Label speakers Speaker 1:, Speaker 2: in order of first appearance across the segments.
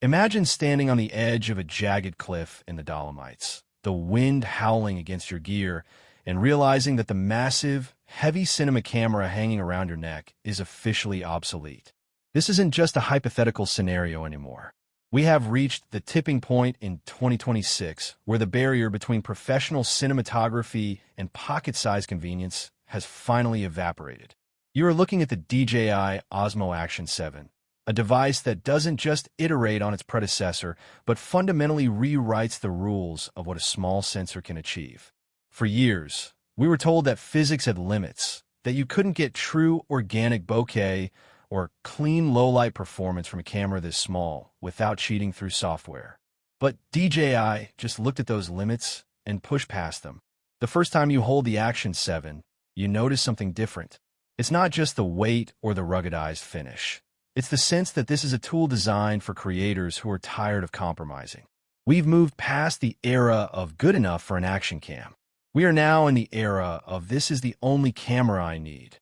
Speaker 1: Imagine standing on the edge of a jagged cliff in the Dolomites, the wind howling against your gear, and realizing that the massive, heavy cinema camera hanging around your neck is officially obsolete. This isn't just a hypothetical scenario anymore. We have reached the tipping point in 2026 where the barrier between professional cinematography and pocket-sized convenience has finally evaporated. You are looking at the DJI Osmo Action 7, a device that doesn't just iterate on its predecessor, but fundamentally rewrites the rules of what a small sensor can achieve. For years, we were told that physics had limits, that you couldn't get true organic bokeh or clean low-light performance from a camera this small without cheating through software. But DJI just looked at those limits and pushed past them. The first time you hold the Action 7, you notice something different. It's not just the weight or the ruggedized finish. It's the sense that this is a tool designed for creators who are tired of compromising. We've moved past the era of good enough for an action cam. We are now in the era of this is the only camera I need.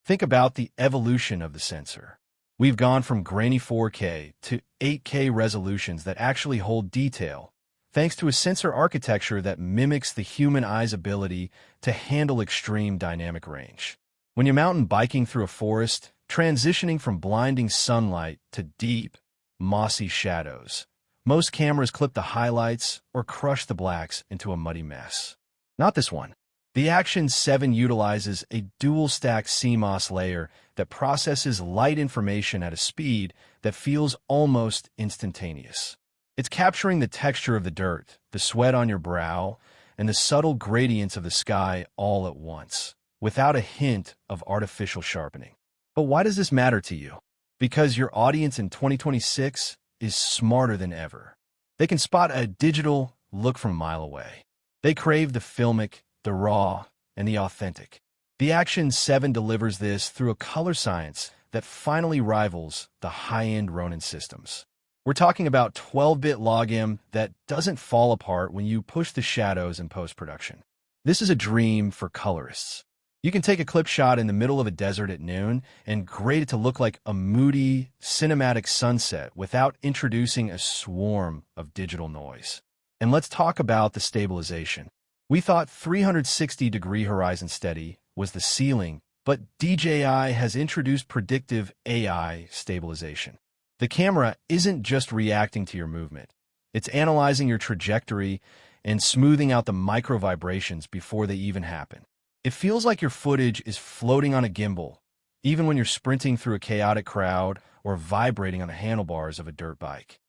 Speaker 1: Think about the evolution of the sensor. We've gone from grainy 4K to 8K resolutions that actually hold detail, thanks to a sensor architecture that mimics the human eye's ability to handle extreme dynamic range. When you're mountain biking through a forest, transitioning from blinding sunlight to deep, mossy shadows, most cameras clip the highlights or crush the blacks into a muddy mess. Not this one. The Action 7 utilizes a dual-stack CMOS layer that processes light information at a speed that feels almost instantaneous. It's capturing the texture of the dirt, the sweat on your brow, and the subtle gradients of the sky all at once, without a hint of artificial sharpening. But why does this matter to you? Because your audience in 2026 is smarter than ever. They can spot a digital look from a mile away. They crave the filmic, the raw, and the authentic. The Action 7 delivers this through a color science that finally rivals the high-end Ronin systems. We're talking about 12-bit log-M that doesn't fall apart when you push the shadows in post-production. This is a dream for colorists. You can take a clip shot in the middle of a desert at noon and grade it to look like a moody, cinematic sunset without introducing a swarm of digital noise. And let's talk about the stabilization. We thought 360-degree horizon steady was the ceiling, but DJI has introduced predictive AI stabilization. The camera isn't just reacting to your movement. It's analyzing your trajectory and smoothing out the micro vibrations before they even happen. It feels like your footage is floating on a gimbal, even when you're sprinting through a chaotic crowd or vibrating on the handlebars of a dirt bike.